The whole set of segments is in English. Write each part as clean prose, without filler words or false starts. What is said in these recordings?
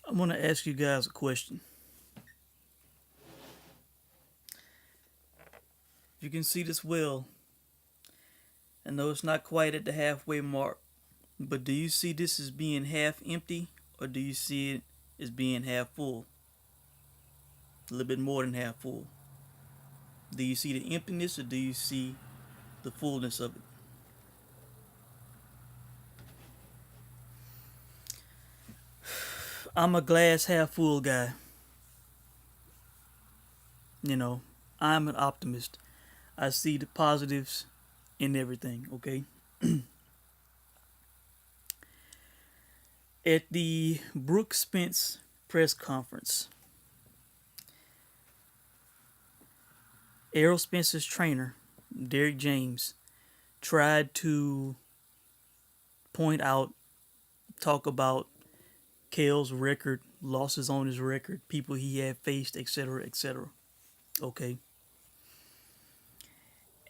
I'm going to ask you guys a question. You can see this well. I know it's not quite at the halfway mark, but do you see this as being half empty or do you see it as being half full? A little bit more than half full. Do you see the emptiness or do you see the fullness of it? I'm a glass half full guy. You know, I'm an optimist. I see the positives in everything, okay? At the Brooke Spence press conference, Errol Spence's trainer, Derrick James, tried to point out, talk about Kell's record, losses on his record, people he had faced, etc., etc. Okay.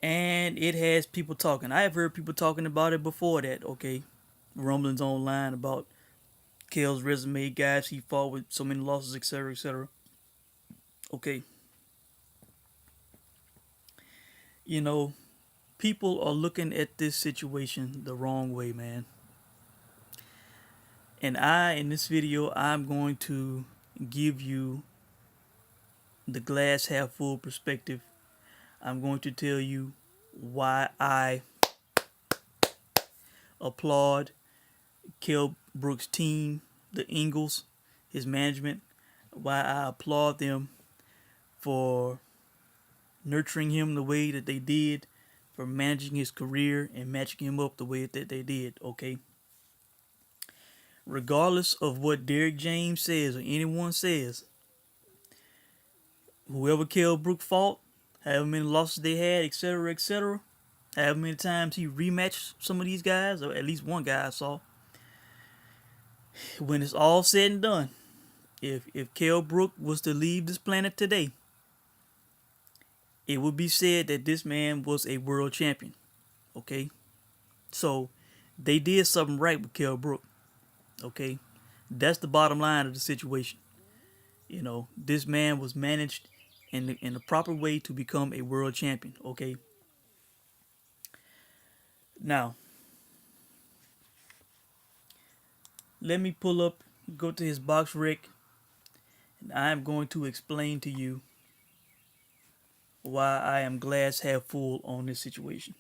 And it has people talking. I have heard people talking about it before that, okay? Rumblings online about Kell's resume, guys he fought with so many losses, etc., etc. Okay. You know, people are looking at this situation the wrong way, man. And in this video, I'm going to give you the glass half full perspective. I'm going to tell you why I applaud Kell Brook's team, the Ingles, his management, why I applaud them for nurturing him the way that they did, for managing his career and matching him up the way that they did, okay? Regardless of what Derrick James says or anyone says, whoever Kell Brook fought, however many losses they had, etc., etc., however many times he rematched some of these guys, or at least one guy I saw, when it's all said and done, if Kell Brook was to leave this planet today, it would be said that this man was a world champion. Okay? So they did something right with Kell Brook. Okay? That's the bottom line of the situation. You know, this man was managed in the proper way to become a world champion. Okay? Now, let me pull up, go to his box rec, and I'm going to explain to you why I am glass half full on this situation.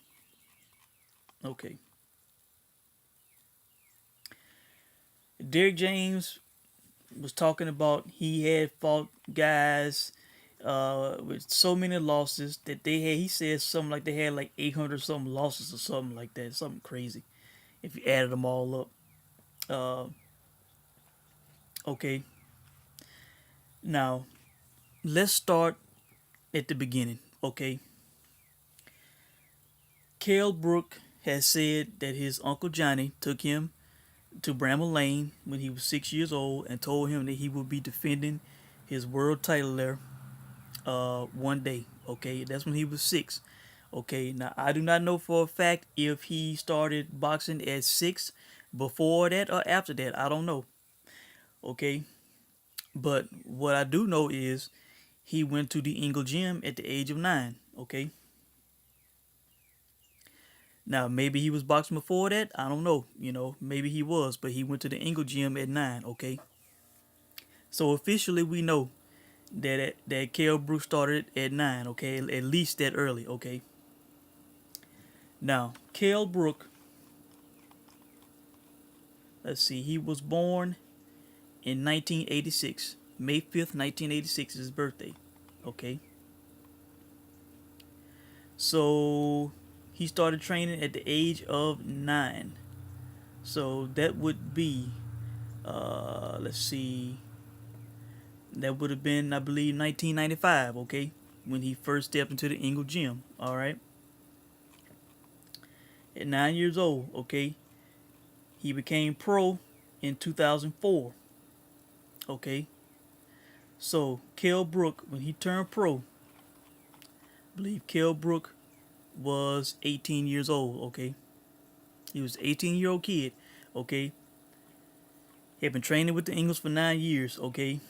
Okay. Derrick James was talking about he had fought guys with so many losses that they had. He said something like they had like 800 something losses or something like that, something crazy. If you added them all up, uh, okay. Now let's start at the beginning. Okay, Kell Brook has said that his uncle Johnny took him to Bramall Lane when he was 6 years old and told him that he would be defending his world title there one day. Okay, that's when he was 6. Okay, now I do not know for a fact if he started boxing at 6 before that or after that. I don't know. Okay, but what I do know is he went to the Ingle Gym at the age of 9. Okay, now maybe he was boxing before that. I don't know. You know, maybe he was, but he went to the Ingle Gym at 9. Okay, so officially we know that Kell Brook started at 9. Okay, at least that early. Okay, now Kell Brook. Let's see. He was born in 1986. May 5th, 1986 is his birthday. Okay. So he started training at the age of 9. So that would be, let's see, that would have been, I believe, 1995, okay, when he first stepped into the Ingle Gym, all right? At 9 years old, okay, he became pro in 2004, okay? So Kell Brook, when he turned pro, I believe Kell Brook was 18 years old, okay? He was an 18-year-old kid, okay? He had been training with the Eagles for 9 years, okay?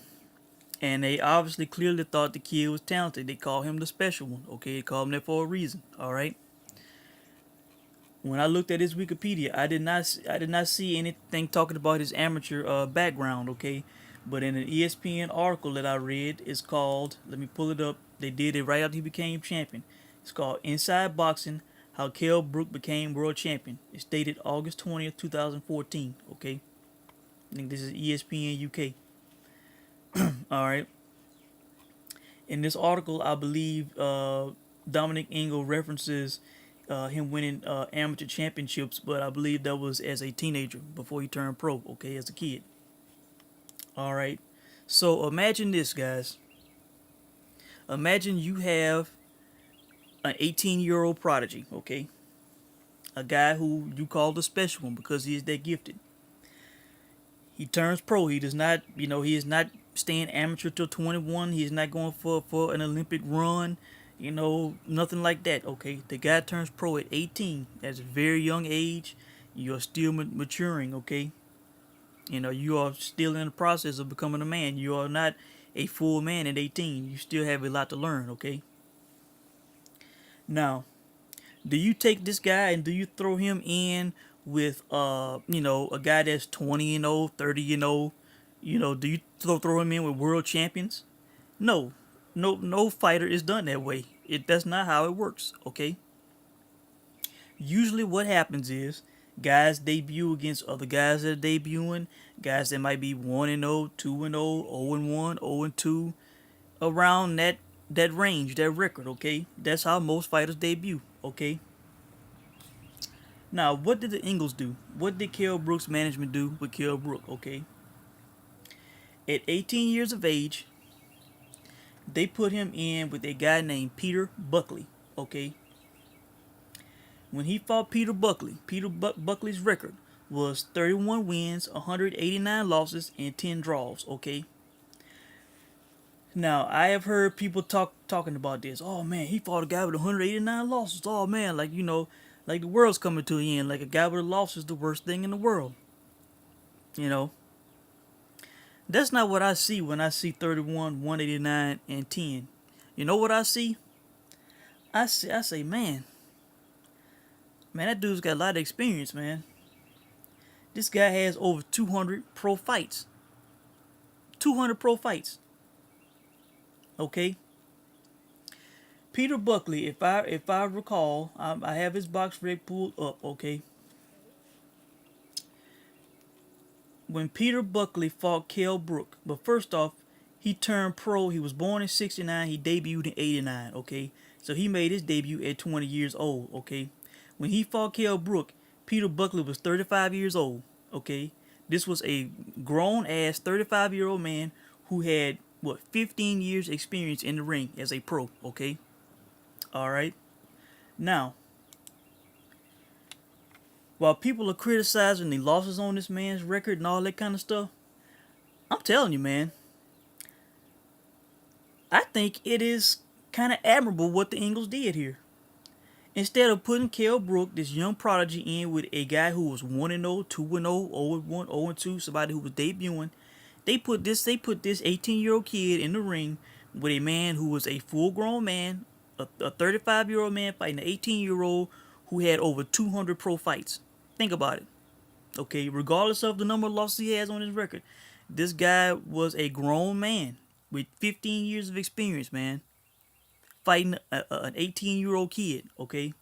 And they obviously clearly thought the kid was talented. They called him the special one, okay? They called him that for a reason, all right? When I looked at his Wikipedia, I did not see anything talking about his amateur background, okay? But in an ESPN article that I read, it's called, let me pull it up. They did it right after he became champion. It's called Inside Boxing: How Kell Brook Became World Champion. It's dated August 20th, 2014, okay? I think this is ESPN UK. All right. In this article, I believe Dominic Ingle references him winning amateur championships, but I believe that was as a teenager before he turned pro, okay, as a kid. All right. So imagine this, guys. Imagine you have an 18-year-old prodigy, okay? A guy who you call the special one because he is that gifted. He turns pro. He does not, he is not staying amateur till 21. He is not going for an Olympic run, nothing like that, okay? The guy turns pro at 18. That's a very young age. You're still maturing, okay? You are still in the process of becoming a man. You are not a full man at 18. You still have a lot to learn, okay? Now, do you take this guy and do you throw him in with a guy that's 20 and 0, 30 and 0? Do you throw him in with world champions? No. No fighter is done that way. That's not how it works, okay? Usually what happens is guys debut against other guys that are debuting, guys that might be 1 and 0, 2 and 0, 0 and 1, 0 and 2, around that range, that record, okay? That's how most fighters debut, okay? Now, what did the Ingles do? What did Kell Brook's management do with Kell Brook, okay? At 18 years of age, they put him in with a guy named Peter Buckley, okay? When he fought Peter Buckley, Buckley's record was 31 wins, 189 losses, and 10 draws, okay? Now, I have heard people talking about this. Oh, man, he fought a guy with 189 losses. Oh, man, like the world's coming to an end. Like a guy with a loss is the worst thing in the world. That's not what I see when I see 31, 189, and 10. You know what I see? I say, man, that dude's got a lot of experience, man. This guy has over 200 pro fights. 200 pro fights. Okay? Peter Buckley, if I recall, I have his box rec pulled up, okay? When Peter Buckley fought Kell Brook, but first off, he turned pro. He was born in 69. He debuted in 89, okay? So he made his debut at 20 years old, okay? When he fought Kell Brook, Peter Buckley was 35 years old, okay? This was a grown-ass 35-year-old man who had, 15 years experience in the ring as a pro, okay? All right? Now, while people are criticizing the losses on this man's record and all that kind of stuff, I'm telling you, man, I think it is kind of admirable what the Ingles did here. Instead of putting Kell Brook, this young prodigy, in with a guy who was 1 and 0, 2 and 0, 0 and 1, 0 and 2, somebody who was debuting, they put this 18-year-old kid in the ring with a man who was a full-grown man, a 35-year-old man fighting an 18-year-old who had over 200 pro fights. Think about it. Okay, regardless of the number of losses he has on his record, this guy was a grown man with 15 years of experience, man, fighting an 18-year-old kid, okay?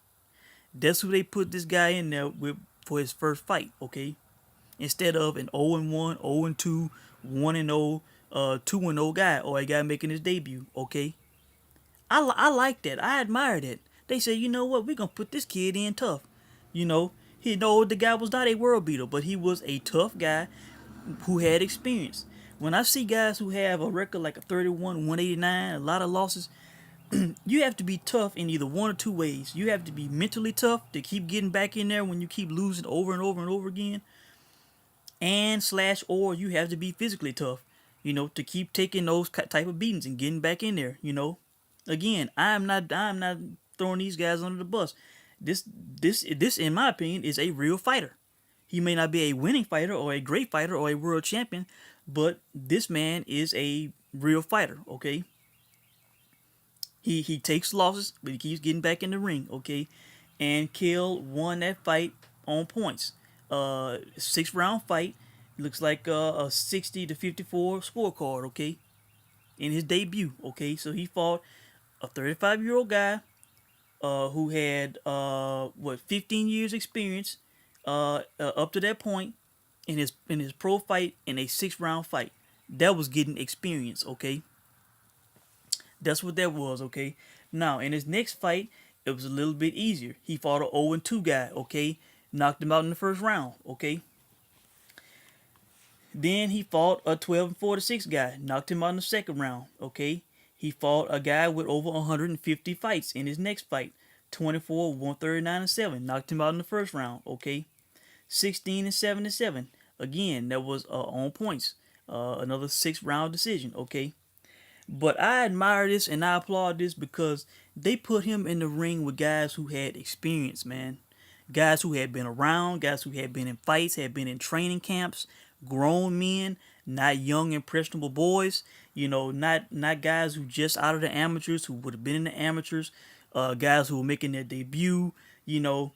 That's who they put this guy in there with for his first fight, okay? Instead of an 0 and 1, 0 and 2, 1 and 0, 2 and 0 guy, or a guy making his debut, okay? I like that. I admire that. They say, you know what, we're going to put this kid in tough. The guy was not a world beater, but he was a tough guy who had experience. When I see guys who have a record like a 31, 189, a lot of losses, you have to be tough in either one or two ways. You have to be mentally tough to keep getting back in there when you keep losing over and over and over again. Or you have to be physically tough, to keep taking those type of beatings and getting back in there, Again, I'm not throwing these guys under the bus. This in my opinion is a real fighter. He may not be a winning fighter or a great fighter or a world champion, but this man is a real fighter. Okay, he takes losses, but he keeps getting back in the ring. Okay, and Kell won that fight on points. 6 round fight. Looks like a 60-54 scorecard. Okay, in his debut. Okay, so he fought a 35-year-old guy who had 15 years experience up to that point in his pro fight in a 6 round fight. That was getting experience. Okay, that's what that was. Okay, now in his next fight, it was a little bit easier. He fought an 0-2 guy. Okay, knocked him out in the first round. Okay, then he fought a 12-46 guy, knocked him out in the second round. Okay, he fought a guy with over 150 fights in his next fight, 24, 139 and 7, knocked him out in the first round. Okay, 16 and 7. Again, that was on points. Another 6 round decision. Okay, but I admire this and I applaud this because they put him in the ring with guys who had experience, man. Guys who had been around, guys who had been in fights, had been in training camps, grown men, not young impressionable boys. Not guys who just out of the amateurs who would have been in the amateurs. Guys who were making their debut. You know,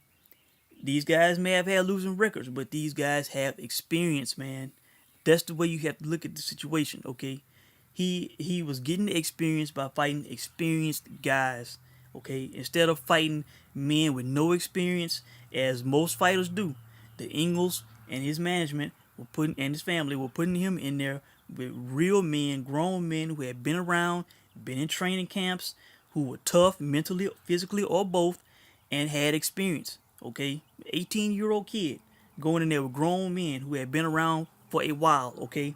these guys may have had losing records, but these guys have experience, man. That's the way you have to look at the situation, okay? He was getting the experience by fighting experienced guys, okay? Instead of fighting men with no experience, as most fighters do. The Ingles and his management and his family were putting him in there with real men, grown men who had been around, been in training camps, who were tough mentally, physically, or both, and had experience. Okay, 18-year-old kid going in there with grown men who had been around for a while. Okay,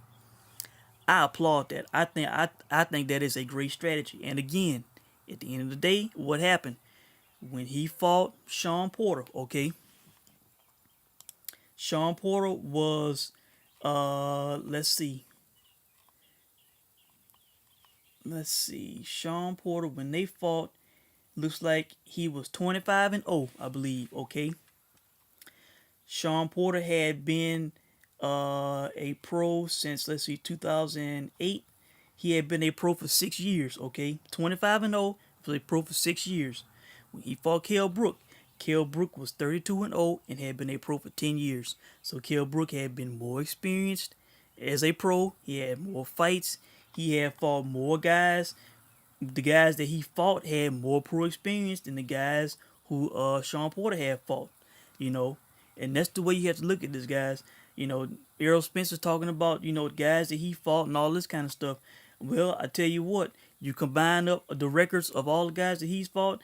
I applaud that. I think that is a great strategy. And again, at the end of the day, what happened when he fought Sean Porter? Okay, Sean Porter was let's see, Sean Porter when they fought, looks like he was 25-0, I believe. Okay, Sean Porter had been a pro since, let's see, 2008. He had been a pro for 6 years. Okay, 25-0, was a pro for 6 years. When he fought Kell Brook was 32-0 and had been a pro for 10 years. So Kell Brook had been more experienced as a pro. He had more fights. He had fought more guys. The guys that he fought had more pro experience than the guys who Sean Porter had fought. You know, and that's the way you have to look at this, guys. Errol Spence is talking about, guys that he fought and all this kind of stuff. Well, I tell you what, you combine up the records of all the guys that he's fought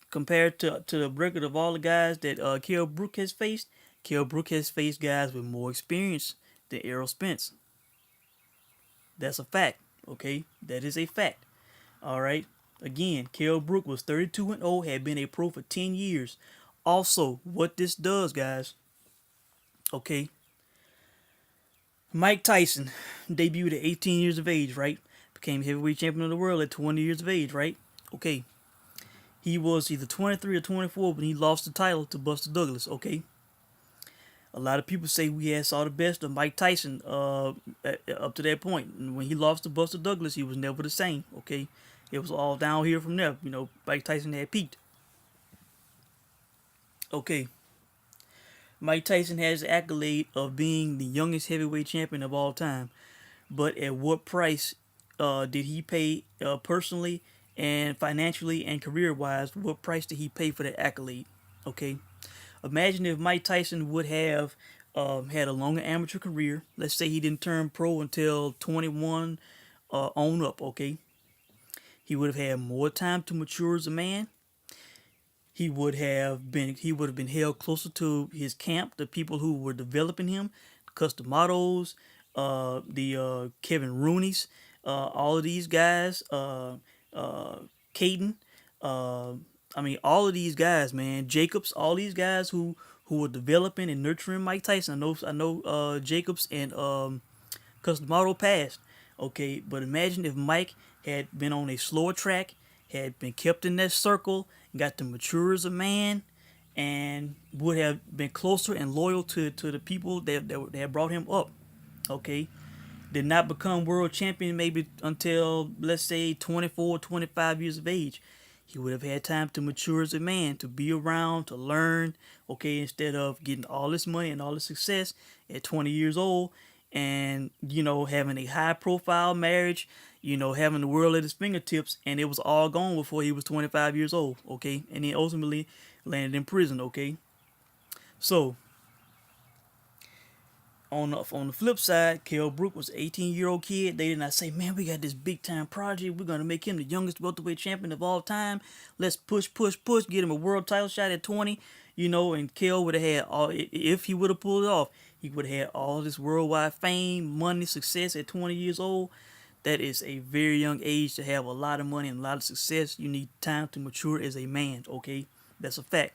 compared to the record of all the guys that Kell Brook has faced. Kell Brook has faced guys with more experience than Errol Spence. That's a fact, okay? That is a fact. All right. Again, Kell Brook was 32-0, had been a pro for 10 years. Also, what this does, guys, okay, Mike Tyson debuted at 18 years of age, right? Became heavyweight champion of the world at 20 years of age, right? Okay. He was either 23 or 24 when he lost the title to Buster Douglas, okay? A lot of people say we had saw the best of Mike Tyson up to that point. And when he lost to Buster Douglas, he was never the same, okay? It was all down here from there. Mike Tyson had peaked. Okay. Mike Tyson has the accolade of being the youngest heavyweight champion of all time. But at what price did he pay personally and financially and career-wise? What price did he pay for that accolade? Okay. Imagine if Mike Tyson would have had a longer amateur career. Let's say he didn't turn pro until 21 on up, okay? He would have had more time to mature as a man. He would have been held closer to his camp, the people who were developing him, Customatos, the Kevin Rooney's, all of these guys, Caden, all of these guys, man, Jacobs, all these guys who were developing and nurturing Mike Tyson. I know Jacobs and Customato passed, okay, but imagine if Mike had been on a slower track, had been kept in that circle, got to mature as a man, and would have been closer and loyal to the people that had brought him up. Okay, did not become world champion maybe until, let's say, 24, 25 years of age. He would have had time to mature as a man, to be around, to learn, okay, instead of getting all this money and all this success at 20 years old and, having a high profile marriage, having the world at his fingertips, and it was all gone before he was 25 years old, okay, and then ultimately landed in prison, okay. So, on the flip side, Kell Brook was an 18-year-old kid. They did not say, man, we got this big time project. We're gonna make him the youngest welterweight champion of all time. Let's push, push, push, get him a world title shot at 20. And Kell would have had all, if he would have pulled it off, he would have had all this worldwide fame, money, success at 20 years old. That is a very young age to have a lot of money and a lot of success. You need time to mature as a man, okay? That's a fact.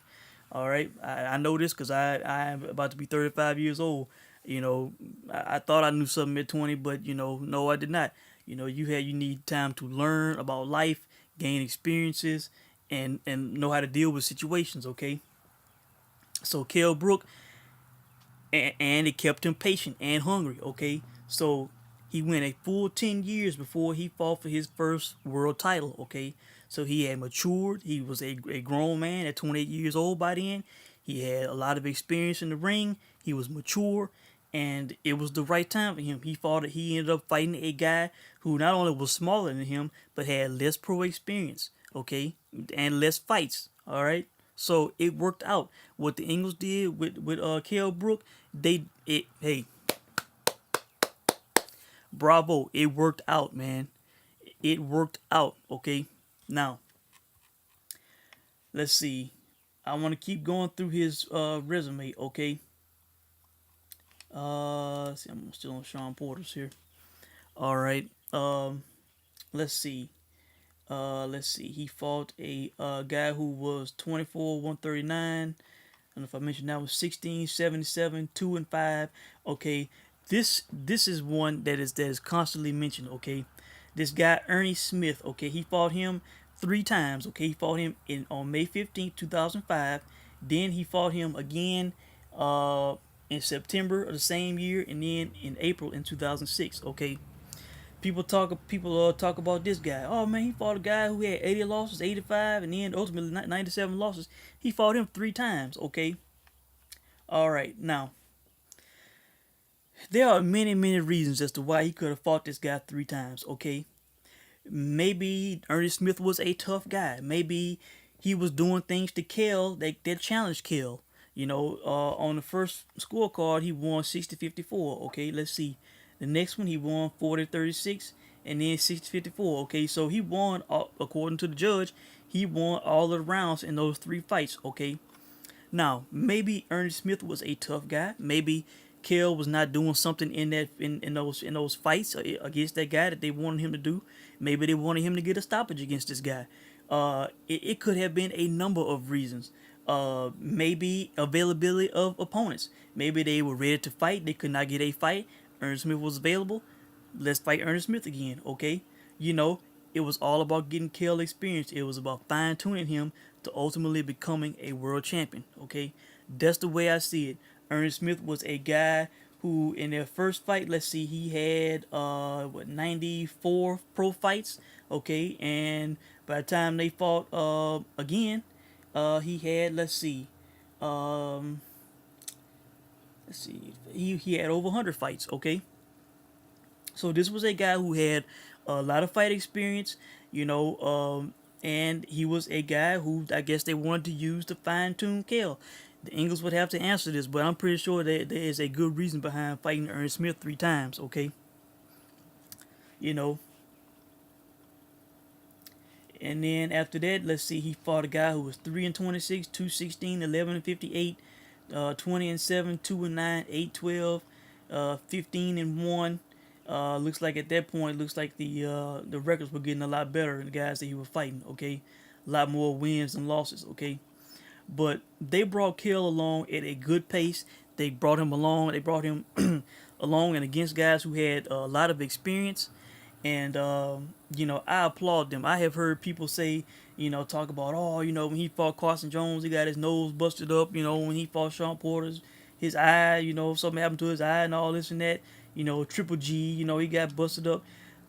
All right, I know this because I'm about to be 35 years old. I thought I knew something at 20, but no, I did not. You need time to learn about life, gain experiences, and know how to deal with situations. Okay, so Kell Brook, and it kept him patient and hungry. Okay, so he went a full 10 years before he fought for his first world title. Okay, so he had matured. He was a grown man at 28 years old by then. He had a lot of experience in the ring. He was mature, and it was the right time for him. He ended up fighting a guy who not only was smaller than him, but had less pro experience, okay, and less fights. All right, so it worked out. What the Ingles did with Kell Brook, hey, bravo, it worked out, man. It worked out, okay. Now, let's see. I want to keep going through his resume, okay. See, I'm still on Sean Porter's here. All right. Let's see. Let's see. He fought a guy who was 24, 139. I don't know if I mentioned that was 16, 77, 2 and 5. Okay. This is one that is constantly mentioned. Okay. This guy Ernie Smith. Okay. He fought him 3 times. Okay. He fought him on May 15th, 2005. Then he fought him again. In September of the same year, and then in April in 2006. Okay, people talk about this guy. Oh man, he fought a guy who had 80 losses, 85, and then ultimately 97 losses. He fought him 3 times. Okay, all right. Now there are many reasons as to why he could have fought this guy 3 times. Okay, maybe Ernest Smith was a tough guy. Maybe he was doing things to Kell that challenged Kell. On the first scorecard, he won 60-54. Okay, let's see. The next one, he won 40-36, and then 60-54. Okay, so he won, according to the judge, he won all of the rounds in those 3 fights. Okay, now maybe Ernest Smith was a tough guy. Maybe Kell was not doing something in those fights against that guy that they wanted him to do. Maybe they wanted him to get a stoppage against this guy. It could have been a number of reasons. Maybe availability of opponents. Maybe they were ready to fight. They could not get a fight. Ernest Smith was available. Let's fight Ernest Smith again. Okay, it was all about getting Kell experience. It was about fine tuning him to ultimately becoming a world champion. Okay, that's the way I see it. Ernest Smith was a guy who, in their first fight, let's see, he had 94 pro fights. Okay, and by the time they fought again, he had, he had over 100 fights. Okay, so this was a guy who had a lot of fight experience, and he was a guy who I guess they wanted to use to fine tune Kell. The Ingles would have to answer this, but I'm pretty sure that there is a good reason behind fighting Ernest Smith 3 times. Okay, you know. And then after that, let's see, he fought a guy who was 3-26, 2-16, 11-58, 20-7, 2-9, 8-12, 15-1. Looks like at that point, looks like the records were getting a lot better. The guys that he was fighting, okay, a lot more wins than losses, okay. But they brought Kell along at a good pace. They brought him along. They brought him along and against guys who had a lot of experience. And I applaud them. I have heard people say, talk about, oh, when he fought Carson Jones, he got his nose busted up. When he fought Sean Porter's, his eye, something happened to his eye and all this and that. Triple G, he got busted up.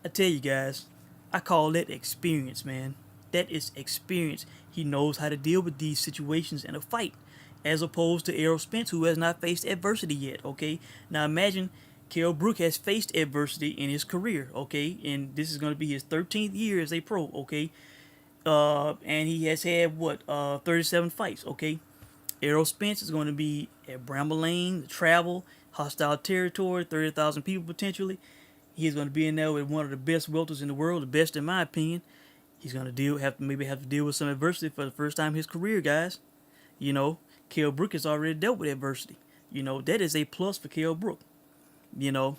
I tell you guys, I call that experience, man. That is experience. He knows how to deal with these situations in a fight, as opposed to Errol Spence, who has not faced adversity yet. Okay, now imagine Kell Brook has faced adversity in his career. Okay, and this is going to be his 13th year as a pro. Okay, and he has had 37 fights. Okay, Errol Spence is going to be at Bramble Lane, travel, hostile territory, 30,000 people potentially. He's going to be in there with one of the best welters in the world, the best in my opinion. He's going to have to deal with some adversity for the first time in his career, guys. You know, Kell Brook has already dealt with adversity. That is a plus for Kell Brook. You know,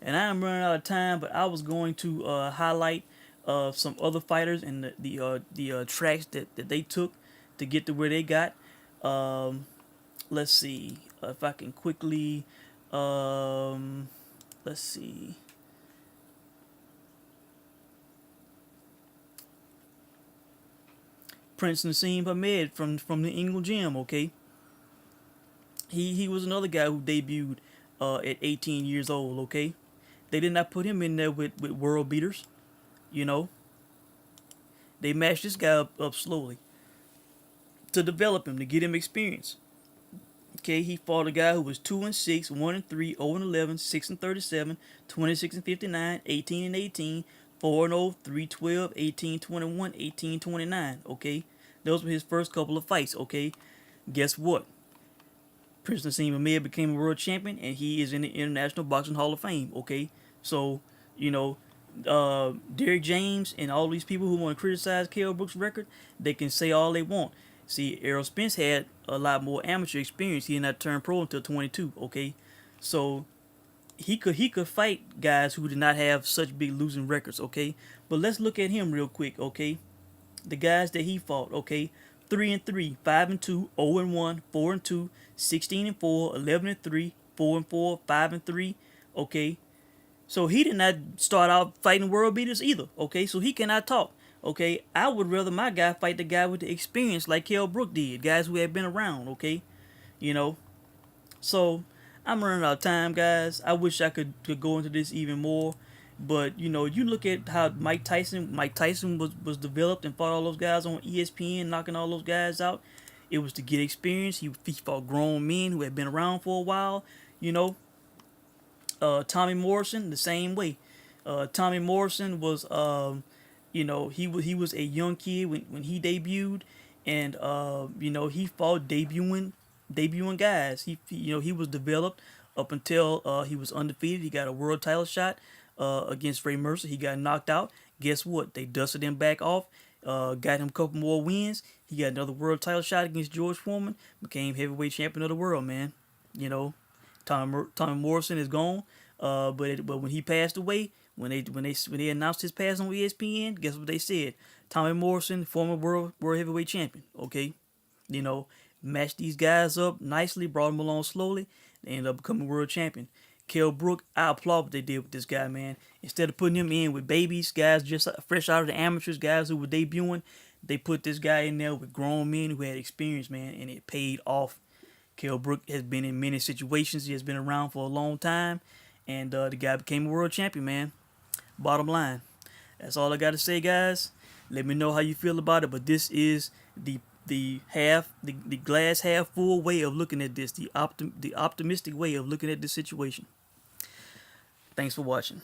and I am running out of time, but I was going to highlight some other fighters and the tracks that they took to get to where they got. Um, let's see if I can quickly. Let's see. Prince Nassim Hamed from the England Gym. Okay, he was another guy who debuted at 18 years old. Okay, they did not put him in there with world beaters. You know, they matched this guy up slowly to develop him, to get him experience. Okay, he fought a guy who was 2-6, 1-3, 0-11, 6-37, 26-59, 18-18, 4-0, 3-12, 18-21, 18-29. Okay, those were his first couple of fights. Okay, guess what? Prince Nassim Hamed became a world champion, and he is in the International Boxing Hall of Fame. Okay, so you know, Derrick James and all these people who want to criticize Kell Brook's record, they can say all they want. See, Errol Spence had a lot more amateur experience. He did not turn pro until 22. Okay, so he could fight guys who did not have such big losing records. Okay, but let's look at him real quick. Okay, the guys that he fought. Okay, 3-3, 5-2, 0-1, 4-2, 16-4, 11-3, 4-4, 5-3. Okay, so he did not start out fighting world beaters either. Okay, so he cannot talk. Okay, I would rather my guy fight the guy with the experience like Kell Brook did, guys who have been around. Okay, you know. So I'm running out of time, guys. I wish I could go into this even more, but you look at how Mike Tyson was developed and fought all those guys on ESPN, knocking all those guys out. It was to get experience. He fought grown men who had been around for a while. You know, Tommy Morrison the same way. Tommy Morrison was he was a young kid when he debuted, and he fought debuting guys. He was developed up until he was undefeated. He got a world title shot against Ray Mercer. He got knocked out. Guess what? They dusted him back off. Got him a couple more wins. He got another world title shot against George Foreman. Became heavyweight champion of the world, man. Tommy Morrison is gone. But when he passed away, when they announced his pass on ESPN, guess what they said? Tommy Morrison, former world heavyweight champion. Okay, you know, matched these guys up nicely, brought them along slowly. They ended up becoming world champion. Kell Brook, I applaud what they did with this guy, man. Instead of putting him in with babies, guys just fresh out of the amateurs, guys who were debuting, they put this guy in there with grown men who had experience, man, and it paid off. Kell Brook has been in many situations. He has been around for a long time, and the guy became a world champion, man. Bottom line, that's all I got to say, guys. Let me know how you feel about it. But this is the glass half full way of looking at this, the optimistic way of looking at this situation. Thanks for watching.